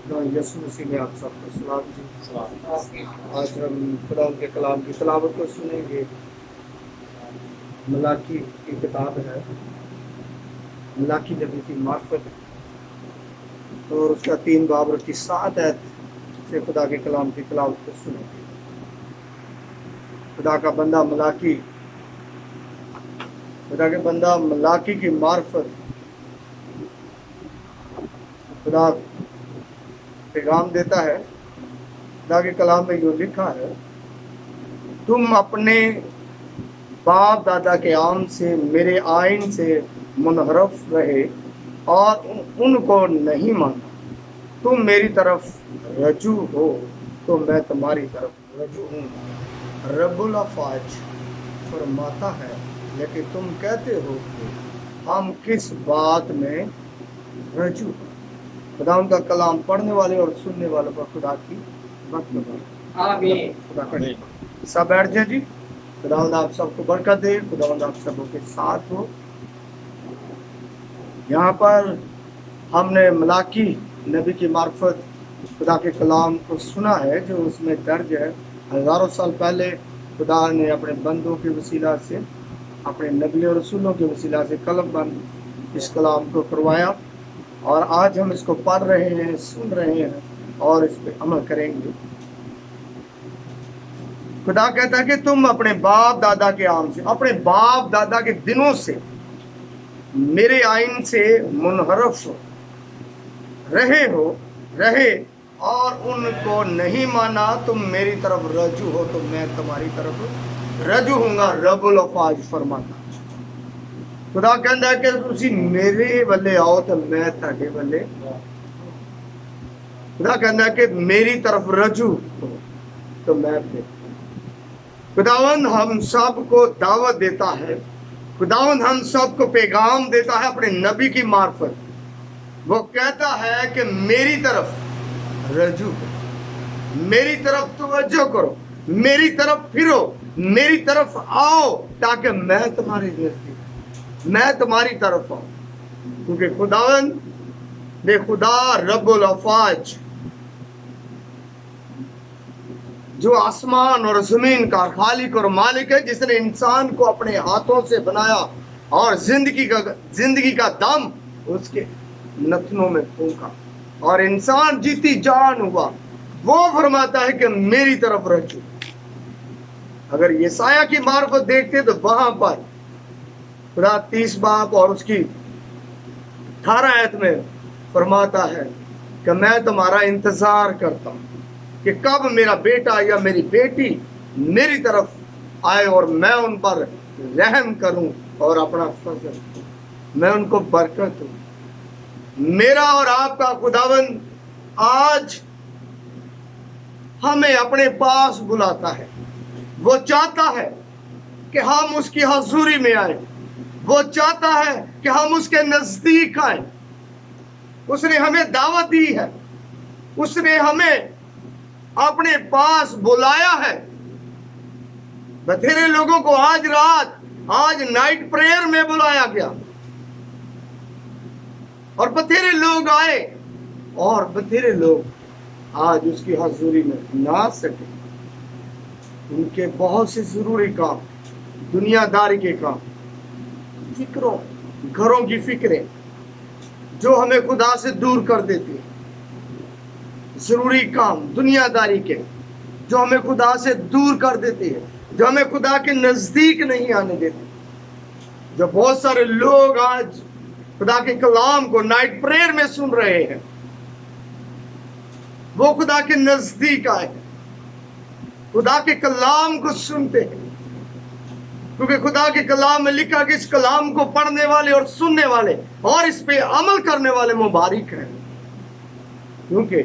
यीशु मसीह में आप सबको सलाम जी। आज हम खुदा के कलाम की तिलावत को सुनेंगे। मलाकी की किताब है, मलाकी नबी की मार्फत, और उसका 3 बाब और 7 आयत से खुदा के कलाम की तिलावत को सुनेंगे। खुदा का बंदा मलाकी की मार्फत खुदा पैगाम देता है। खुदा के कलाम में यूँ लिखा है, तुम अपने बाप दादा के आम से मेरे आइन से मुनहरफ रहे और उनको नहीं माना। तुम मेरी तरफ रजू हो तो मैं तुम्हारी तरफ रजू हूँ। रब्बुल अफ़ाज फरमाता है, लेकिन तुम कहते हो कि हम किस बात में रजू। खुदा उनका कलाम पढ़ने वाले और सुनने वालों पर खुदा की बरकत। आमीन। खुदा करे सब बैठ जाए जी। खुदावंद आप सबको बरकत दे। खुदावंद आप सबों के साथ हो। यहाँ पर हमने मलाकी नबी की मार्फत खुदा के कलाम को सुना है, जो उसमें दर्ज है। हज़ारों साल पहले खुदा ने अपने बंदों के वसीला से, अपने नबी और रसूलों के वसीला से कलम बंद इस कलाम को करवाया, और आज हम इसको पढ़ रहे हैं, सुन रहे हैं और इस पर अमल करेंगे। खुदा कहता है कि तुम अपने बाप दादा के आम से, अपने बाप दादा के दिनों से मेरे आइन से मुनहरफ रहे और उनको नहीं माना। तुम मेरी तरफ रजू हो तो मैं तुम्हारी तरफ रजू हूँगा। रब्बुल अफ़ाज फरमाता। खुदा कहता है कि तुसी मेरे वल्ले आओ तो मैं ताड़े वल्ले। खुदा कहता है कि मेरी तरफ रजू हो तो मैं फिर। खुदावंद हम सब को दावत देता है, खुदावंद हम सब को पैगाम देता है अपने नबी की मार्फत। वो कहता है कि मेरी तरफ रजू करो, मेरी तरफ तवज्जो करो, मेरी तरफ फिरो, मेरी तरफ आओ, ताकि मैं तुम्हारे नजदीक, मैं तुम्हारी तरफ आऊं। क्योंकि खुदावंद दे खुदा रब्बुल अफ़ाज, जो आसमान और जमीन का खालिक और मालिक है, जिसने इंसान को अपने हाथों से बनाया और जिंदगी का दम उसके नथनों में फूंका और इंसान जीती जान हुआ, वो फरमाता है कि मेरी तरफ रखो। अगर यसाया की मार्फत देखते तो वहां पर खुदा 30 बाब और उसकी 18 आयत में फरमाता है कि मैं तुम्हारा इंतजार करता हूं कि कब मेरा बेटा या मेरी बेटी मेरी तरफ आए और मैं उन पर रहम करूं और अपना फजल, मैं उनको बरकत दूं। मेरा और आपका खुदावंद आज हमें अपने पास बुलाता है। वो चाहता है कि हम उसकी हजूरी में आए, वो चाहता है कि हम उसके नजदीक आए। उसने हमें दावत दी है, उसने हमें अपने पास बुलाया है। बथेरे लोगों को आज रात, आज नाइट प्रेयर में बुलाया गया, और बथेरे लोग आए और बथेरे लोग आज उसकी हजूरी में ना आ सके। उनके बहुत से जरूरी काम, दुनियादारी के काम, फिक्रों, घरों की फिक्रें जो हमें खुदा से दूर कर देती है, जरूरी काम दुनियादारी के जो हमें खुदा से दूर कर देती है, जो हमें खुदा के नजदीक नहीं आने देती। जो बहुत सारे लोग आज खुदा के कलाम को नाइट प्रेयर में सुन रहे हैं, वो खुदा के नजदीक आए, खुदा के कलाम को सुनते हैं। क्योंकि खुदा के कलाम में लिखा कि इस कलाम को पढ़ने वाले और सुनने वाले और इस पे अमल करने वाले मुबारक हैं। क्योंकि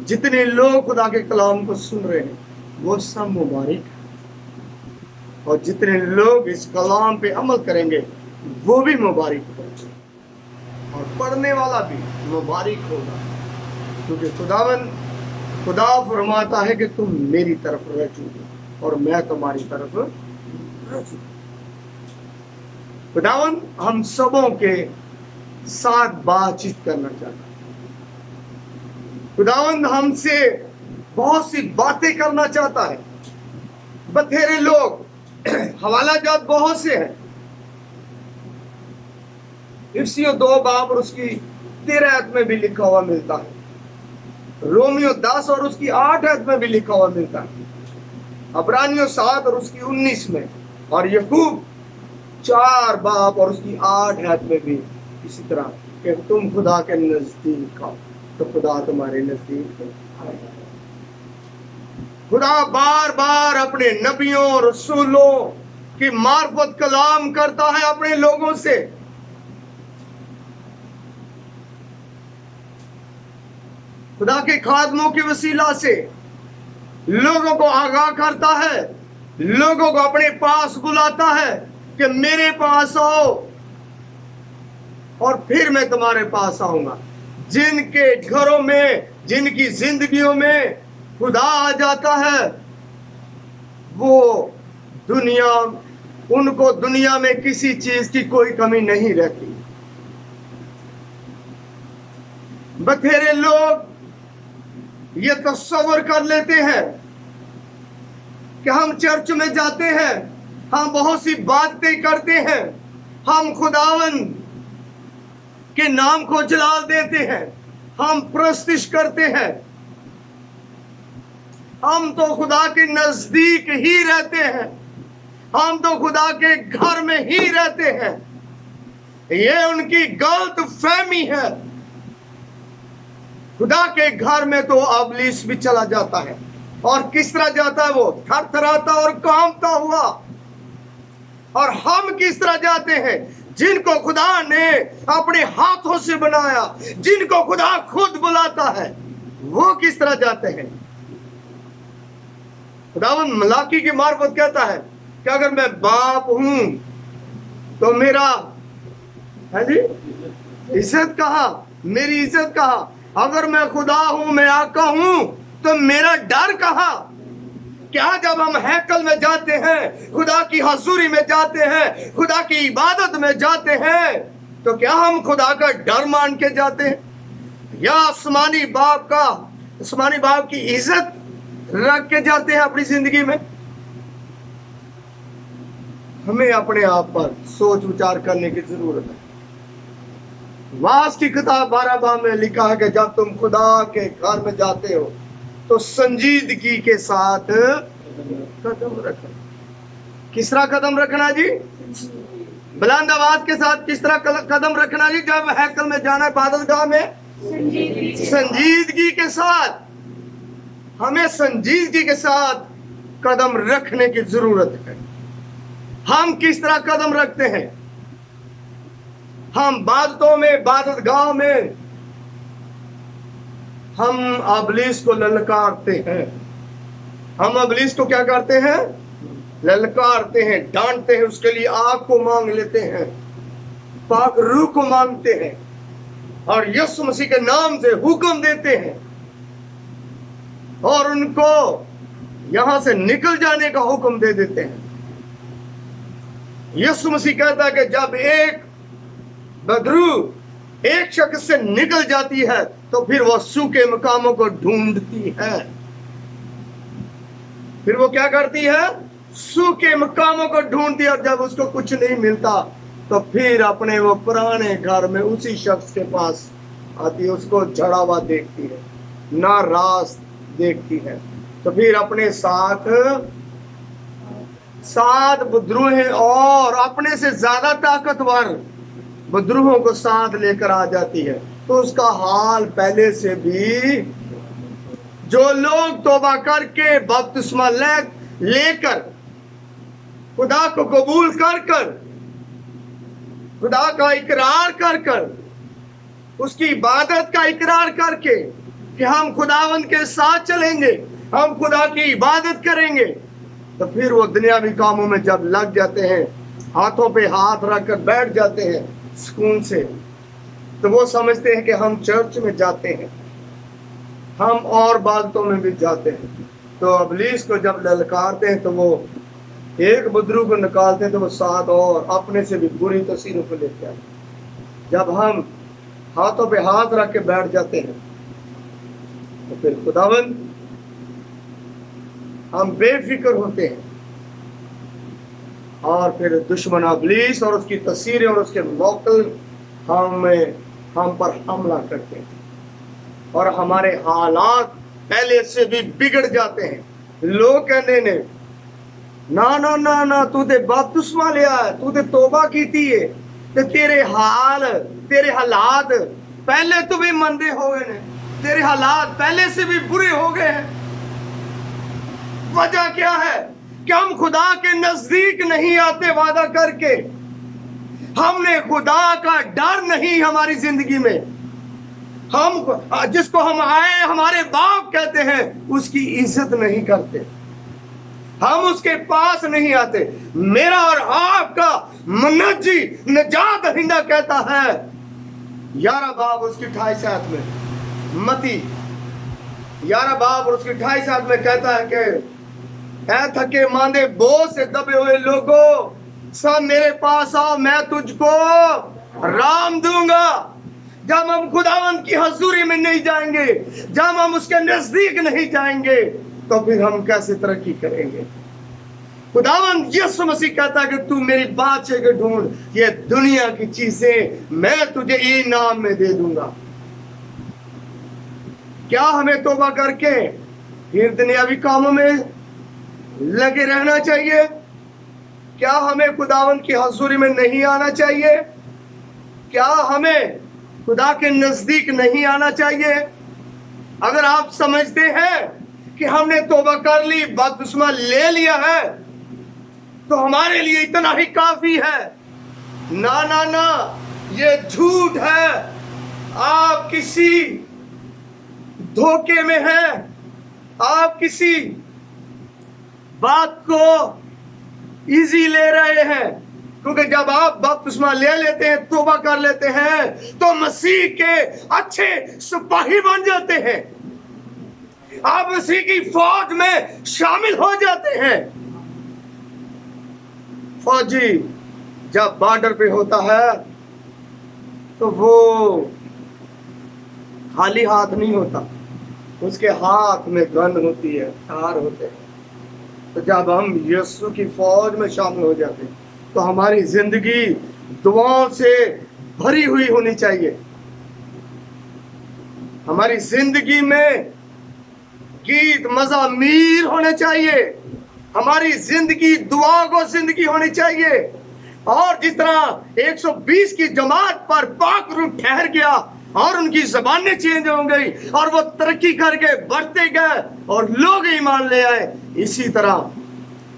जितने लोग खुदा के कलाम को सुन रहे हैं वो सब मुबारक हैं, और जितने लोग इस कलाम पे अमल करेंगे वो भी मुबारक होगा, और पढ़ने वाला भी मुबारक होगा। क्योंकि खुदा फरमाता है कि तुम मेरी तरफ रजू और मैं तुम्हारी तरफ रजू। खुदावन हम सबों के साथ बातचीत करना चाहता है। खुदावंद हमसे बहुत सी बातें करना चाहता है। बथेरे लोग हवाला जात बहुत से हैं। इफ्सियों 2 बाब और उसकी 13 आयत में भी लिखा हुआ मिलता है। रोमियो 10 और उसकी 8 आयत में भी लिखा हुआ मिलता है। अब्रानियों 7 और उसकी 19 में, और यकूब 4 बाब और उसकी 8 आयत में भी इसी तरह कि तुम खुदा के नजदीक आओ तो खुदा तुम्हारे नजदीक है। खुदा बार बार अपने नबियों और रसूलों की मार्फत कलाम करता है अपने लोगों से। खुदा के खादमों के वसीला से लोगों को आगाह करता है, लोगों को अपने पास बुलाता है कि मेरे पास आओ और फिर मैं तुम्हारे पास आऊंगा। जिनके घरों में, जिनकी जिंदगियों में खुदा आ जाता है, वो उनको दुनिया में किसी चीज की कोई कमी नहीं रहती। बथेरे लोग ये तस्वर कर लेते हैं कि हम चर्च में जाते हैं, हम बहुत सी बातें करते हैं, हम खुदावंद के नाम को जलाल देते हैं, हम प्रस्तिश करते हैं, हम तो खुदा के नजदीक ही रहते हैं, हम तो खुदा के घर में ही रहते हैं। ये उनकी गलत फहमी है। खुदा के घर में तो इब्लीस भी चला जाता है, और किस तरह जाता है? वो थरथराता और कांपता हुआ। और हम किस तरह जाते हैं? जिनको खुदा ने अपने हाथों से बनाया, जिनको खुदा खुद बुलाता है, वो किस तरह जाते हैं? खुदावंद मलाकी की मार्फत कहता है कि अगर मैं बाप हूं तो मेरा है जी इज्जत कहाँ, मेरी इज्जत कहाँ? अगर मैं खुदा हूं, मैं आका हूं, तो मेरा डर कहाँ? क्या जब हम हैकल में जाते हैं, खुदा की हजूरी में जाते हैं, खुदा की इबादत में जाते हैं, तो क्या हम खुदा का डर मान के जाते हैं, या आसमानी बाप की इज्जत रख के जाते हैं अपनी जिंदगी में? हमें अपने आप पर सोच विचार करने की जरूरत है। वास की किताब 12 बाब में लिखा है कि जब तुम खुदा के घर में जाते हो तो संजीदगी के साथ कदम रखना। किस तरह कदम रखना जी? बुलंद आवाज के साथ किस तरह कदम रखना जी? जब हैकल में जाना है, इबादतगाह में, संजीदगी के साथ। हमें संजीदगी के साथ कदम रखने की जरूरत है। हम किस तरह कदम रखते हैं? हम इबादतों में, इबादतगाह में हम इब्लीस को ललकारते हैं। हम इब्लीस को क्या करते हैं? ललकारते हैं, डांटते हैं, उसके लिए आग को मांग लेते हैं, पाक रूह को मांगते हैं, और यीशु मसीह के नाम से हुक्म देते हैं, और उनको यहां से निकल जाने का हुक्म दे देते हैं। यीशु मसीह कहता है कि जब एक बदरू एक शख्स से निकल जाती है तो फिर वो सूखे मकामों को ढूंढती है। फिर वो क्या करती है? सूखे मकामों को ढूंढती है, और जब उसको कुछ नहीं मिलता तो फिर अपने वो पुराने घर में उसी शख्स के पास आती है, उसको झड़ा हुआ देखती है, ना रास देखती है। तो फिर अपने साथ बदरूहें और अपने से ज्यादा ताकतवर बदरूहों को साथ लेकर आ जाती है। तो उसका हाल पहले से भी, जो लोग तौबा करके बपतिस्मा लेकर खुदा को कबूल कर खुदा का इकरार कर उसकी इबादत का इकरार करके कि हम खुदावंद के साथ चलेंगे, हम खुदा की इबादत करेंगे, तो फिर वो दुनियावी कामों में जब लग जाते हैं, हाथों पे हाथ रखकर बैठ जाते हैं सुकून से, तो वो समझते हैं कि हम चर्च में जाते हैं, हम और बातों में भी जाते हैं। तो इब्लीस को जब ललकारते हैं तो वो एक बदरू को निकालते हैं, तो वो साथ और अपने से भी बुरी तस्वीरों को लेते आते हैं। जब हम हाथों पे हाथ रख के बैठ जाते हैं तो फिर खुदावंद हम बेफिक्र होते हैं और फिर दुश्मन इब्लीस और उसकी तस्वीरें और उसके मौकल हम पर हमला करते हैं और हमारे हालात पहले से भी बिगड़ जाते हैं। लोग कहने ने ना ना ना ना तू ते बपतिस्मा लिया है, तू ते तौबा की थी है, ते तेरे हालात पहले तो भी मंदे हो गए ने, तेरे हालात पहले से भी बुरे हो गए हैं। वजह क्या है कि हम खुदा के नजदीक नहीं आते वादा करके, हमने खुदा का डर नहीं हमारी जिंदगी में, हम जिसको हम आए हमारे बाप कहते हैं उसकी इज्जत नहीं करते, हम उसके पास नहीं आते। मेरा और आपका मुनज्जी निजात दहिंदा कहता है 11 बाब उसकी 28 आयत में, मती 11 बाब और उसकी 28 आयत में कहता है कि ऐ थके मांदे बोझ से दबे हुए लोगों, सब मेरे पास आओ, मैं तुझको आराम दूंगा। जब हम खुदावंद की हजूरी में नहीं जाएंगे, जब हम उसके नजदीक नहीं जाएंगे, तो फिर हम कैसे तरक्की करेंगे। खुदावंद यीशु मसीह कहता है कि तू मेरी बादशाह के ढूंढ, ये दुनिया की चीजें मैं तुझे इनाम में दे दूंगा। क्या हमें तौबा करके फिर दुनियावी कामों में लगे रहना चाहिए? क्या हमें खुदावंद की हजूरी में नहीं आना चाहिए? क्या हमें खुदा के नजदीक नहीं आना चाहिए? अगर आप समझते हैं कि हमने तौबा कर ली, बपतिस्मा ले लिया है, तो हमारे लिए इतना ही काफी है। ना ना ना, ये झूठ है। आप किसी धोखे में हैं, आप किसी बात को इजी ले रहे हैं, क्योंकि जब आप बपतिस्मा ले लेते हैं, तौबा कर लेते हैं, तो मसीह के अच्छे सिपाही बन जाते हैं, आप मसीह की फौज में शामिल हो जाते हैं। फौजी जब बॉर्डर पे होता है तो वो खाली हाथ नहीं होता, उसके हाथ में गन होती है, हथियार होते हैं। तो जब हम यीशु की फौज में शामिल हो जाते हैं, तो हमारी जिंदगी दुआओं से भरी हुई होनी चाहिए। हमारी जिंदगी में गीत मज़ामीर होने चाहिए, हमारी जिंदगी दुआ को जिंदगी होनी चाहिए। और जिस तरह 120 की जमात पर पाक रूह ठहर गया और उनकी जबानें चेंज हो गई और वो तरक्की करके बढ़ते गए और लोग ईमान ले आए, इसी तरह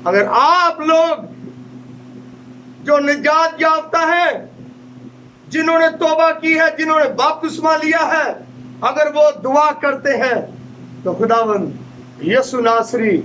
अगर आप लोग जो निजात याफ्ता है, जिन्होंने तौबा की है, जिन्होंने बपतिस्मा लिया है, अगर वो दुआ करते हैं, तो खुदावंद यीशु नासरी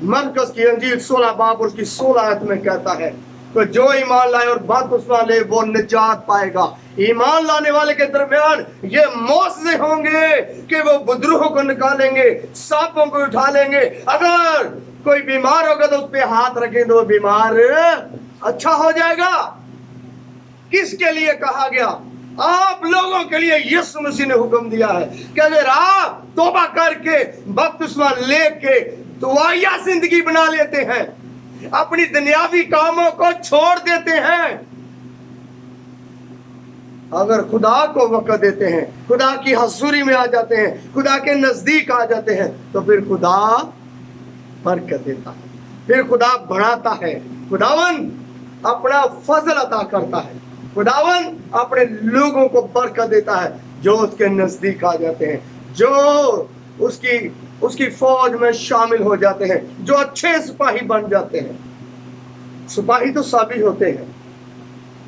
मरकस की अंजील 16 बाब और उसकी 16 आयत में कहता है तो जो ईमान लाए और बपतिस्मा ले वो निजात पाएगा। ईमान लाने वाले के दरमियान ये मौजज़े होंगे कि वो बुजुर्गों को निकालेंगे, सांपों को उठा लेंगे। अगर कोई बीमार होगा तो उस पे हाथ रखें तो बीमार अच्छा हो जाएगा। किसके लिए कहा गया? आप लोगों के लिए यीशु मसीह ने हुक्म दिया है कि अगर आप तौबा करके बपतिस्मा लेके दुआया जिंदगी बना लेते हैं, अपनी दुनियावी कामों को छोड़ देते हैं, अगर खुदा को वक़्त देते हैं, खुदा की हजूरी में आ जाते हैं, खुदा के नजदीक आ जाते हैं, तो फिर खुदा बरकत देता है, फिर खुदा बढ़ाता है। खुदावन अपना फजल अता करता है, खुदावन अपने लोगों को बरकत देता है जो उसके नजदीक आ जाते हैं, जो उसकी फौज में शामिल हो जाते हैं, जो अच्छे सिपाही बन जाते हैं। सिपाही तो सभी होते हैं,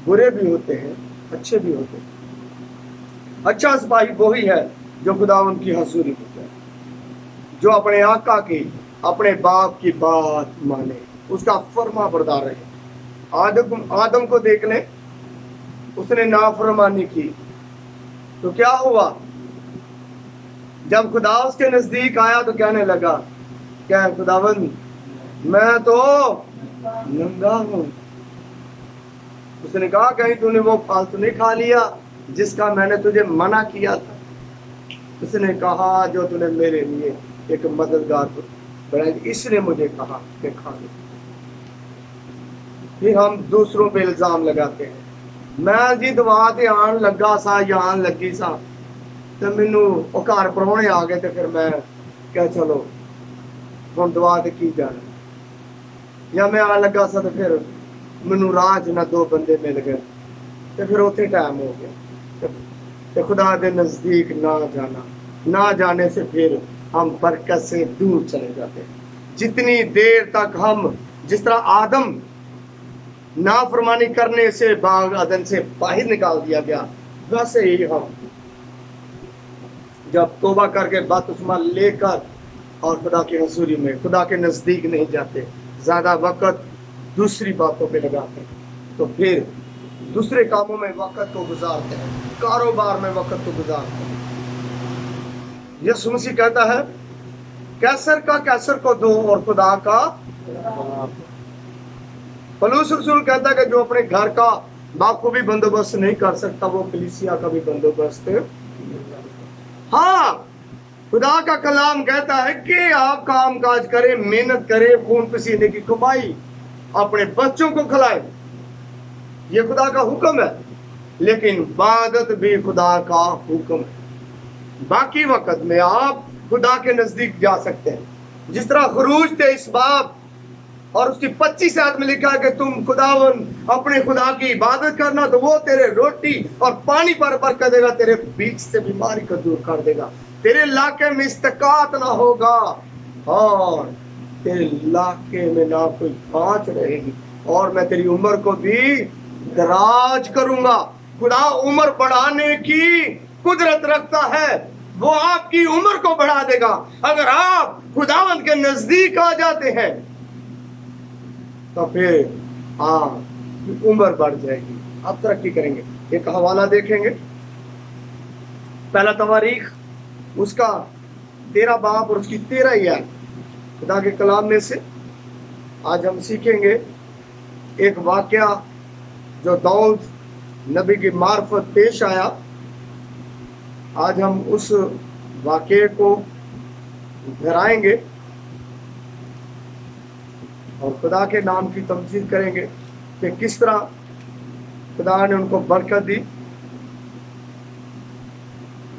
बुरे भी होते हैं, अच्छे भी होते हैं। अच्छा सिपाही वही है जो खुदावन की हजूरी में जाए, जो अपने आका की, अपने बाप की बात माने, उसका फर्मा बरदार रहे। आदम को देख ले, उसने नाफरमानी की तो क्या हुआ? जब खुदा उसके नजदीक आया तो कहने लगा, क्या खुदावन मैं तो नंगा हूं। उसने कहा कहीं तूने वो फल तो नहीं खा लिया जिसका मैंने तुझे मना किया था? اس نے کہا جو تو نے میرے لیے ایک مددگار بنائی، اس نے مجھے کہا کہ کھا لے۔ پھر ہم دوسروں پہ الزام لگاتے ہیں، میں جی دعا تے آن لگا سا یا آن لگی سا تو مینو وہ گھر پرونے آ گئے، تو پھر میں کیا چلو ہوں دعا تے کی جانا، یا میں آن لگا سا تو پھر مینو راہ چ نہ دو بندے مل گئے تو پھر اتنے ٹائم ہو گیا۔ تو خدا کے نزدیک نہ جانے سے پھر ہم برکت سے دور چلے جاتے ہیں۔ جتنی دیر تک ہم، جس طرح آدم نافرمانی کرنے سے باغ عدن سے باہر نکال دیا گیا، ویسے ہی ہم جب توبہ کر کے بپتسمہ لے کر اور خدا کی حضوری میں خدا کے نزدیک نہیں جاتے، زیادہ وقت دوسری باتوں پہ لگاتے ہیں، تو پھر دوسرے کاموں میں وقت کو گزارتے ہیں، کاروبار میں وقت کو گزارتے ہیں۔ یسوع مسیح کہتا ہے کیسر کا کیسر کو دو اور خدا کا پولس رسول کہتا ہے کہ جو اپنے گھر کا بخوبی بندوبست نہیں کر سکتا وہ کلیسیا کا بھی بندوبست۔ ہاں، خدا کا کلام کہتا ہے کہ آپ کام کاج کریں، محنت کریں، خون پسینے کی کمائی اپنے بچوں کو کھلائیں، یہ خدا کا حکم ہے، لیکن عبادت بھی خدا کا حکم ہے۔ باقی وقت میں آپ خدا کے نزدیک جا سکتے ہیں، جس طرح خروج 23 باب اور اس کی 25 آیت میں لکھا ہے کہ تم خداون اپنے خدا کی عبادت کرنا تو وہ تیرے روٹی اور پانی پر برکت دے گا، تیرے بیچ سے بیماری کو دور کر دے گا، تیرے علاقے میں استقاعت نہ ہوگا اور تیرے علاقے میں نہ کوئی کانچ رہے گی، اور میں تیری عمر کو بھی دراز کروں گا۔ خدا عمر بڑھانے کی قدرت رکھتا ہے، وہ آپ کی عمر کو بڑھا دے گا اگر آپ خداوند کے نزدیک آ جاتے ہیں، تو پھر عمر بڑھ جائے گی، آپ ترقی کریں گے۔ ایک حوالہ دیکھیں گے، پہلا تواریخ اس کا 13 باب اور اس کی 13 آیت خدا کے کلام میں سے آج ہم سیکھیں گے ایک واقعہ جو داؤد نبی کی معرفت پیش آیا۔ آج ہم اس واقعے کو دہرائیں گے اور خدا کے نام کی تمجید کریں گے کہ کس طرح خدا نے ان کو برکت دی۔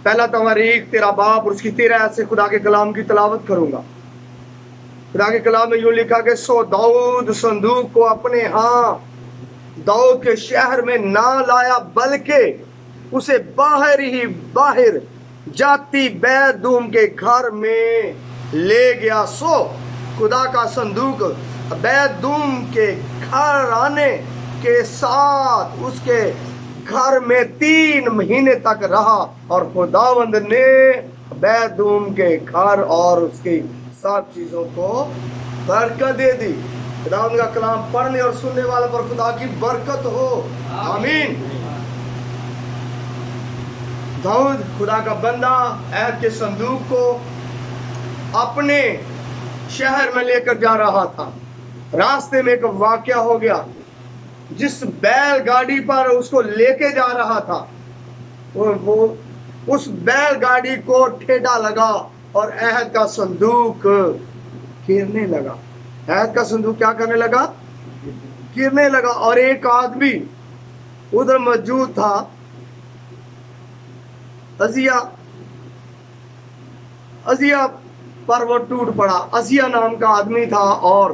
پہلا تواریخ 13 باب اور اس کی 13 آیت سے خدا کے کلام کی تلاوت کروں گا۔ خدا کے کلام میں یوں لکھا کہ سو داؤد صندوق کو اپنے ہاں داؤد کے شہر میں نہ لایا، بلکہ اسے باہر جاتی بیدوم کے گھر میں لے گیا۔ سو خدا کا صندوق بیدوم کے گھر آنے کے ساتھ اس کے گھر میں 3 مہینے تک رہا، اور خداوند نے بیدوم کے گھر اور اس کی سب چیزوں کو برکت دے دی۔ خداوند کا کلام پڑھنے اور سننے والے پر خدا کی برکت ہو، آمین۔ داؤد خدا کا بندہ عہد کے صندوق کو اپنے شہر میں لے کر جا رہا تھا۔ راستے میں ایک واقعہ ہو گیا، جس بیل گاڑی پر اس کو لے کے جا رہا تھا وہ اس بیل گاڑی کو ٹھیڈا لگا اور عہد کا صندوق گرنے لگا۔ عہد کا صندوق کیا کرنے لگا؟ گرنے لگا، اور ایک آدمی ادھر موجود تھا، عزیہ پر وہ ٹوٹ پڑا۔ عزیہ نام کا آدمی تھا، اور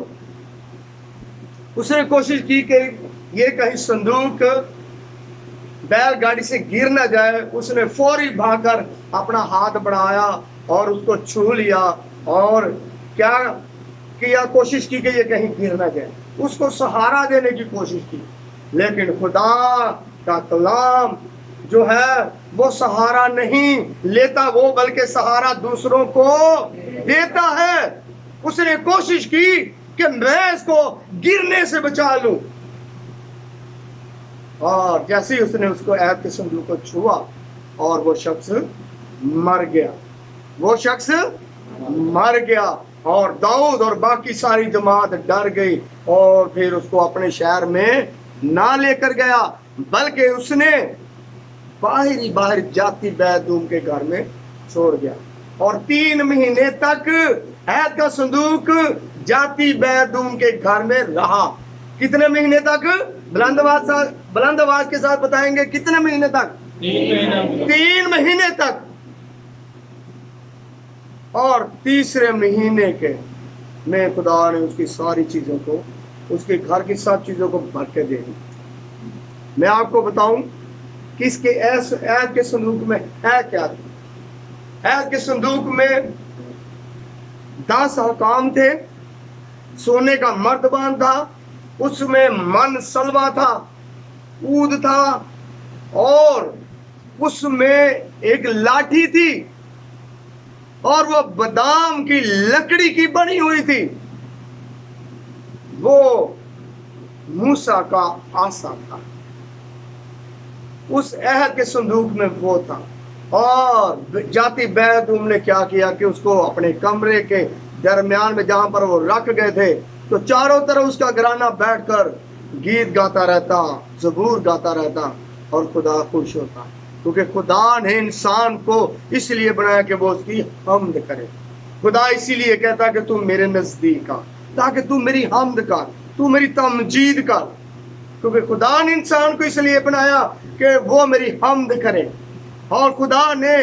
اس نے کوشش کی کہ یہ کہیں صندوق بیل گاڑی سے گر نہ جائے۔ اس نے فوری بھاگ کر اپنا ہاتھ بڑھایا اور اس کو چھو لیا، اور کیا کیا؟ کوشش کی کہ یہ کہیں گر نہ جائے، اس کو سہارا دینے کی کوشش کی۔ لیکن خدا کا کلام جو ہے وہ سہارا نہیں لیتا وہ، بلکہ سہارا دوسروں کو دیتا ہے۔ اس نے کوشش کی کہ میں اس کو گرنے سے بچا لوں، اور جیسے ہی اس نے اس کو عہد کے صندوق کو چھوا، اور وہ شخص مر گیا، اور داؤد اور باقی ساری جماعت ڈر گئی، اور پھر اس کو اپنے شہر میں نہ لے کر گیا، بلکہ اس نے باہر جاتی بیدوم کے گھر میں छोड़ गया। और 3 महीने तक ऐद का संदूक जाती बैदूम के घर में रहा। कितने महीने तक? बुलंद आवाज के साथ बताएंगे, कितने महीने तक? 3 महीने तक। और तीसरे महीने के में खुदा ने उसकी सारी चीजों को, उसके घर की सब चीजों को बरकत दे दी। मैं आपको बताऊं कि इसके ऐद के संदूक में है क्या? ऐद के संदूक में 10 हकाम थे, सोने का मर्दबान था, उसमें मन सलवा था, ऊद था, और उसमें एक लाठी थी, और वो बादाम की लकड़ी की बनी हुई थी। वो मूसा का आसा था। उस अहद के संदूक में वो था। और जाती बैदूम ने क्या किया कि उसको अपने कमरे के दरमियान में जहां पर वो रख गए थे, तो चारों तरफ उसका घराना बैठकर गीत गाता रहता, ज़बूर गाता रहता, और खुदा खुश होता, क्योंकि खुदा ने इंसान को इसलिए बनाया कि वो उसकी हम्द करे। खुदा इसीलिए कहता कि तू मेरे नजदीक आ, ताकि तू मेरी हम्द कर, तू मेरी तमजीद कर, क्योंकि खुदा ने इंसान को इसलिए बनाया कि वो मेरी हम्द करे। और खुदा ने,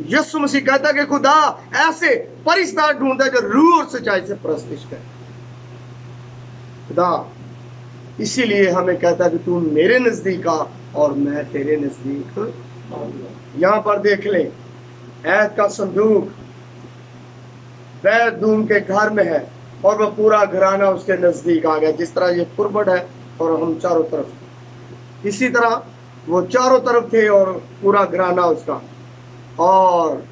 यीशु मसीह कहता कि खुदा ऐसे परिस्तार ढूंढता जो रूह और सच्चाई से प्रस्तिश करे। खुदा इसीलिए हमें कहता कि तू मेरे नजदीक आ और मैं तेरे नजदीक। यहां पर देख ले, ऐद का संदूक बैदूम के घर में है, और वह पूरा घराना उसके नजदीक आ गया। जिस तरह ये कुर्बट है और हम चारों तरफ, इसी तरह वो चारों तरफ थे और पूरा घराना उसका। और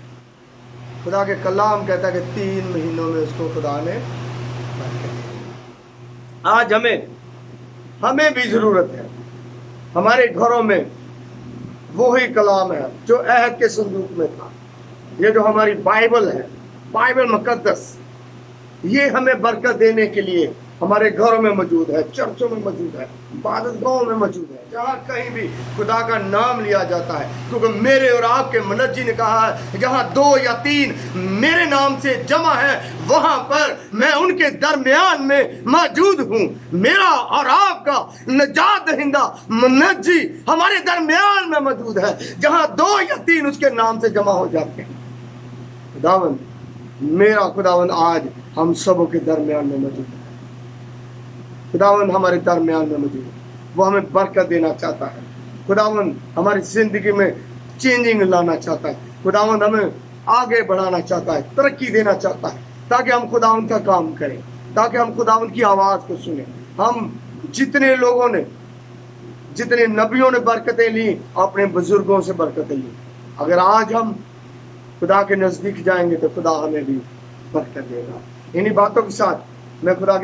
खुदा के कलाम कहता है कि 3 महीनों में उसको खुदा ने। आज हमें भी जरूरत है, हमारे घरों में वही कलाम है जो अहद के संदूक में था। ये जो हमारी बाइबल है, बाइबल मुकद्दस, ये हमें बरकत देने के लिए हमारे घरों में मौजूद है, चर्चों में मौजूद है, इबादत गाहों में मौजूद है, जहाँ कहीं भी खुदा का नाम लिया जाता है। क्योंकि मेरे और आपके मुनज्जी ने कहा है, जहाँ 2 या 3 मेरे नाम से जमा है, वहां पर मैं उनके दरमियान में मौजूद हूँ। मेरा और आपका नजात दहिंदा मुनज्जी हमारे दरमियान में मौजूद है, जहाँ 2 या 3 उसके नाम से जमा हो जाते हैं। खुदावंद, मेरा खुदावंद आज हम सबों के दरमियान में मौजूद है। खुदावंद हमारे दरमियान में मौजूद है, वो हमें बरकत देना चाहता है। खुदावंद हमारी जिंदगी में चेंजिंग लाना चाहता है। खुदावंद हमें आगे बढ़ाना चाहता है, तरक्की देना चाहता है, ताकि हम खुदावंद का काम करें, ताकि हम खुदावंद की आवाज़ को सुने। हम जितने लोगों ने, जितने नबियों ने बरकतें ली, अपने बुजुर्गों से बरकतें ली, अगर आज हम खुदा के नज़दीक जाएंगे तो खुदा हमें भी बरकत देगा। इन्हीं बातों के साथ मैं खुदा